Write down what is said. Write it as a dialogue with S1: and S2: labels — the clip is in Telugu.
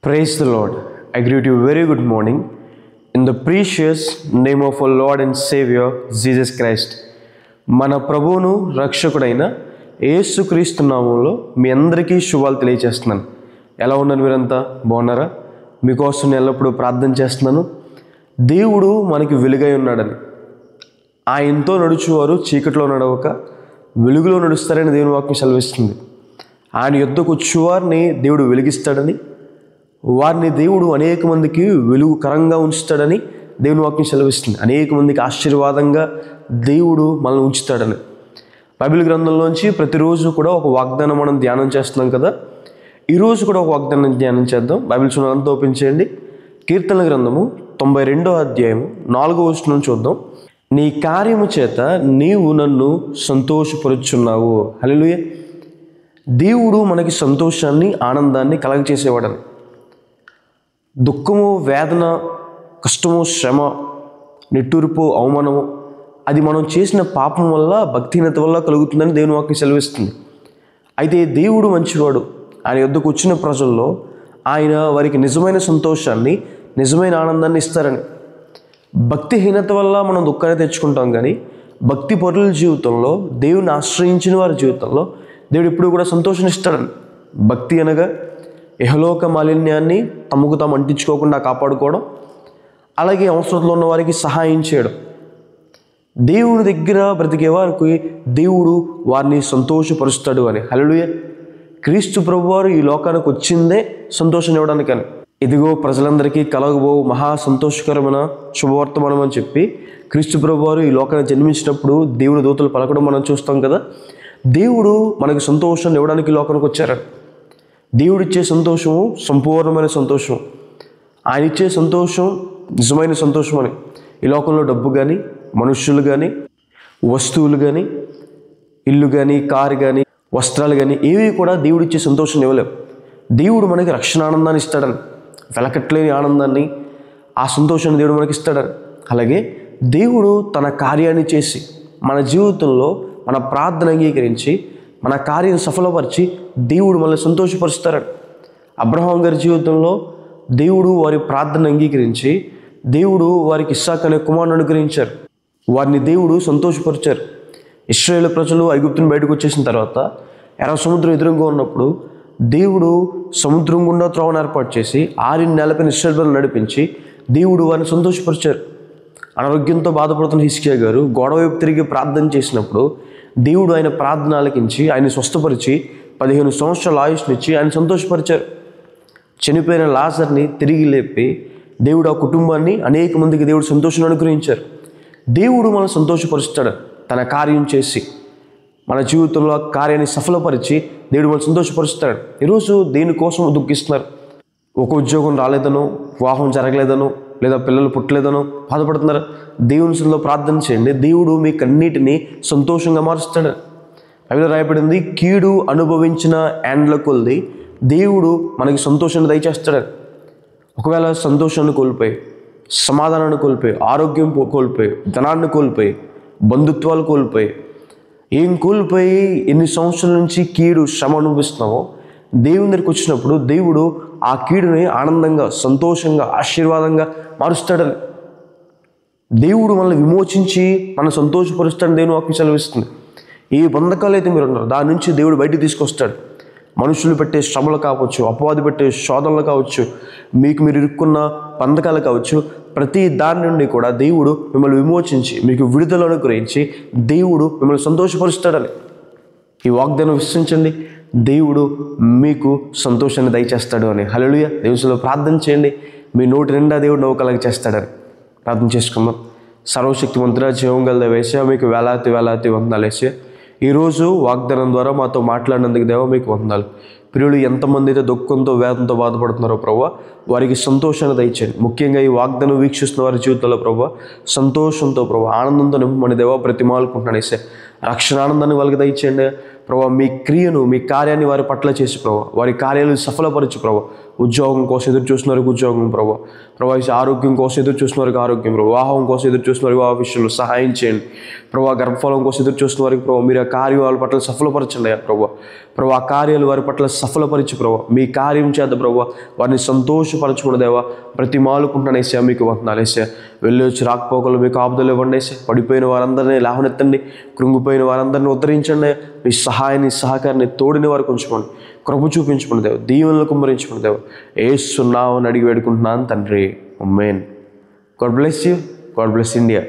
S1: Praise the Lord. I greet you very good morning in the precious name of our Lord and Savior Jesus Christ. మన ప్రభువును రక్షకుడైన యేసుక్రీస్తు నామములో మీ అందరికీ శుభాలు తెలియజేస్తున్నాను. ఎలా ఉన్నారు మీరంతా? బాగున్నారా? మీకోసం నేను ఎల్లప్పుడూ ప్రార్థన చేస్తున్నాను. దేవుడు మనకి వెలుగై ఉన్నాడని, ఆయనతో నడుచువారు చీకట్లో నడవక వెలుగులో నడుస్తారని దేవుని వాక్యం సెలవిస్తుంది. ఆయన యుద్ధకు వచ్చేవారిని దేవుడు వెలిగిస్తాడని, వారిని దేవుడు అనేక మందికి వెలుగుకరంగా ఉంచుతాడని దేవుని వాక్యం సెలవిస్తుంది. అనేక మందికి ఆశీర్వాదంగా దేవుడు మనల్ని ఉంచుతాడని బైబిల్ గ్రంథంలోంచి ప్రతిరోజు కూడా ఒక వాగ్దానం మనం ధ్యానం చేస్తున్నాం కదా. ఈరోజు కూడా ఒక వాగ్దానం ధ్యానం చేద్దాం. బైబిల్ చూడంతా ఓపెన్ చేయండి. కీర్తనల గ్రంథము 92వ అధ్యాయము 4వ వచనం చూద్దాం. నీ కార్యము చేత నీవు నన్ను సంతోషపరుచున్నావు. హల్లెలూయా. దేవుడు మనకి సంతోషాన్ని, ఆనందాన్ని కలగచేసేవాడని. దుఃఖము, వేదన, కష్టము, శ్రమ, నిట్టూర్పు, అవమానము అది మనం చేసిన పాపం వల్ల, భక్తిహీనత వల్ల కలుగుతుందని దేవుని వాక్యం సెలవిస్తుంది. అయితే దేవుడు మంచివాడు. ఆయన యొద్దకు వచ్చిన ప్రజల్లో ఆయన వారికి నిజమైన సంతోషాన్ని, నిజమైన ఆనందాన్ని ఇస్తారని. భక్తిహీనత వల్ల మనం దుఃఖాన్ని తెచ్చుకుంటాం, కానీ భక్తి పరుల జీవితంలో, దేవుని ఆశ్రయించిన వారి జీవితంలో దేవుడు ఎప్పుడు కూడా సంతోషాన్ని ఇస్తాడని. భక్తి అనగా ఇహలోక మాలిన్యాన్ని తమకు తాము అంటించుకోకుండా కాపాడుకోవడం, అలాగే అవసరంలో ఉన్న వారికి సహాయం చేయడం. దేవుడి దగ్గర బ్రతికే వారికి దేవుడు వారిని సంతోషపరుస్తాడు అని. హల్లెలూయా. క్రీస్తు ప్రభువారు ఈ లోకానికి వచ్చిందే సంతోషం ఇవ్వడానికని. ఇదిగో ప్రజలందరికీ కలగబో మహా సంతోషకరమైన శుభవర్తమానం అని చెప్పి క్రీస్తు ప్రభువారు ఈ లోకానికి జన్మించినప్పుడు దేవుడి దూతలు పలకడం మనం చూస్తాం కదా. దేవుడు మనకు సంతోషాన్ని ఇవ్వడానికి ఈ లోకానికి వచ్చారని. దేవుడిచ్చే సంతోషము సంపూర్ణమైన సంతోషం. ఆయన ఇచ్చే సంతోషం నిజమైన సంతోషం అని. ఈ లోకంలో డబ్బు కానీ, మనుష్యులు కానీ, వస్తువులు కానీ, ఇల్లు కానీ, కారు కానీ, వస్త్రాలు కానీ ఏవి కూడా దేవుడిచ్చే సంతోషాన్ని ఇవ్వలేవు. దేవుడు మనకి రక్షణ ఆనందాన్ని ఇస్తాడని, వెలకట్లేని ఆనందాన్ని, ఆ సంతోషాన్ని దేవుడు మనకి ఇస్తాడని. అలాగే దేవుడు తన కార్యాన్ని చేసి మన జీవితంలో మన ప్రార్థన అంగీకరించి మన కార్యం సఫలపరిచి దేవుడు మనల్ని సంతోషపరుస్తారని. అబ్రహాం గారి జీవితంలో దేవుడు వారి ప్రార్థన అంగీకరించి దేవుడు వారికి ఇస్సాకు అనే కుమారుని అనుగ్రహించారు. వారిని దేవుడు సంతోషపరిచారు. ఇశ్రాయేలు ప్రజలు ఐగుప్తుని బయటకు వచ్చేసిన తర్వాత ఎర్ర సముద్రం ఎదురుగా ఉన్నప్పుడు దేవుడు సముద్రం గుండా త్రోవను ఏర్పాటు చేసి 6 నెలలపైన ఇశ్రాయేలు ప్రజలను నడిపించి దేవుడు వారిని సంతోషపరిచారు. అనారోగ్యంతో బాధపడుతున్న హిజ్కియా గారు గోడ వైపు తిరిగి ప్రార్థన చేసినప్పుడు దేవుడు ఆయన ప్రార్థన ఆలకించి ఆయన స్వస్థపరిచి 15 సంవత్సరాల ఆయుష్నిచ్చి ఆయన సంతోషపరిచారు. చనిపోయిన లాజర్ని తిరిగి లేపి దేవుడు ఆ కుటుంబాన్ని అనేక మందికి దేవుడు సంతోషం అనుగ్రహించారు. దేవుడు మనం సంతోషపరుస్తాడు తన కార్యం చేసి. మన జీవితంలో ఆ కార్యాన్ని సఫలపరిచి దేవుడు మనం సంతోషపరుస్తాడు. ఈరోజు దేనికోసం దుఃఖిస్తున్నారు? ఒక ఉద్యోగం రాలేదనో, వివాహం జరగలేదనో, లేదా పిల్లలు పుట్టలేదనో బాధపడుతున్నారు. దేవుని సన్నిధిలో ప్రార్థన చేయండి. దేవుడు మీకు అన్నిటినీ సంతోషంగా మారుస్తాడు. అవి రాయబడింది, కీడు అనుభవించిన ఏండ్ల కొలది దేవుడు మనకి సంతోషాన్ని దయచేస్తాడు. ఒకవేళ సంతోషాన్ని కోల్పోయి, సమాధానాన్ని కోల్పోయి, ఆరోగ్యం కోల్పోయి, ధనాన్ని కోల్పోయి, బంధుత్వాలు కోల్పోయి, ఏం కోల్పోయి ఎన్ని సంవత్సరాల నుంచి కీడు శ్రమ అనుభవిస్తున్నామో దేవుని దగ్గరికి వచ్చినప్పుడు దేవుడు ఆ కీడుని ఆనందంగా, సంతోషంగా, ఆశీర్వాదంగా మారుస్తాడని. దేవుడు మనల్ని విమోచించి మన సంతోషపరుస్తాడని దేవుని వాక్యం సెలవిస్తుంది. ఏ బంధకాలు అయితే మీరు ఉన్నారు దాని నుంచి దేవుడు బయటికి తీసుకొస్తాడు. మనుషులు పెట్టే శ్రమలు కావచ్చు, అపవాది పెట్టే శోధనలు కావచ్చు, మీకు మీరు ఇరుక్కున్న బంధకాలు కావచ్చు, ప్రతి దాని నుండి కూడా దేవుడు మిమ్మల్ని విమోచించి మీకు విడుదల అనుగ్రహించి దేవుడు మిమ్మల్ని సంతోషపరుస్తాడని. ఈ వాగ్దానం విశ్వసించండి. దేవుడు మీకు సంతోషాన్ని దయచేస్తాడు అని. హల్లెలూయా. దేవునిలో ప్రార్థన చేయండి. మీ నోటి నిండా దేవుడు నవ్వు కలగ చేస్తాడని ప్రార్థన చేసుకుందాం. సర్వశక్తిమంతుడా, జీవం గల యేసయ్యా, మీకు వేలాది వేలాది వందనాలు యేసయ్యా. ఈరోజు వాగ్దానం ద్వారా మాతో మాట్లాడినందుకు దేవా మీకు వందనాలు. ప్రియులు ఎంతమంది అయితే దుఃఖంతో, వేదనతో బాధపడుతున్నారో ప్రభువా, వారికి సంతోషాన్ని దయచేయండి. ముఖ్యంగా ఈ వాగ్దానం వీక్షిస్తున్న వారి జీవితంలో ప్రభువా సంతోషంతో, ప్రభువా ఆనందంతో నింపమని దేవా ప్రతిమాలుకుంటున్నాను యేసయ్యా. రక్షణ ఆనందాన్ని వాళ్ళకి దయచేయండి ప్రభువా. మీ క్రియను, మీ కార్యాన్ని వారి పట్ల చేసి ప్రభువా, వారి కార్యాలను సఫలపరచు ప్రభువా. ఉద్యోగం కోసం ఎదురు చూస్తున్న వారికి ఉద్యోగం ప్రభా. ప్రభా ఆరోగ్యం కోసం ఎదురు చూస్తున్న వారికి ఆరోగ్యం ప్రభా. వివాహం కోసం ఎదురు చూస్తున్న వారికి వివాహ విషయంలో సహాయం చేయండి ప్రభా. గర్భఫలం కోసం ఎదురు చూస్తున్న వారికి ప్రభా మీరు ఆ కార్యం వాళ్ళ పట్ల సఫలపరచండి అయ్యా ప్రభా. ప్రభా ఆ కార్యాలు వారి పట్ల సఫలపరిచి ప్రభా మీ కార్యం చేద్ద ప్రభా వారిని సంతోషపరచుకున్న దేవా ప్రతిమాలుకుంటున్నాను వేసా. మీకు వందనాలు వేసా. వెళ్ళి వచ్చి రాకపోకలు మీకు ఆపుదలు ఇవ్వండి వేసా. పడిపోయిన వారందరినీ లేవనెత్తండి, కృంగిపోయిన వారందరినీ ఉద్ధరించండి. మీ సహాయాన్ని సహకారాన్ని తోడిని వారికి ఉంచుకోండి, కృప చూపించుకున్న దేవ, దీవెనలు కుమ్మరించుకున్న దేవ యేసు నామమున అడిగి వేడుకుంటున్నాను తండ్రి. ఆమేన్. God bless you. God bless India.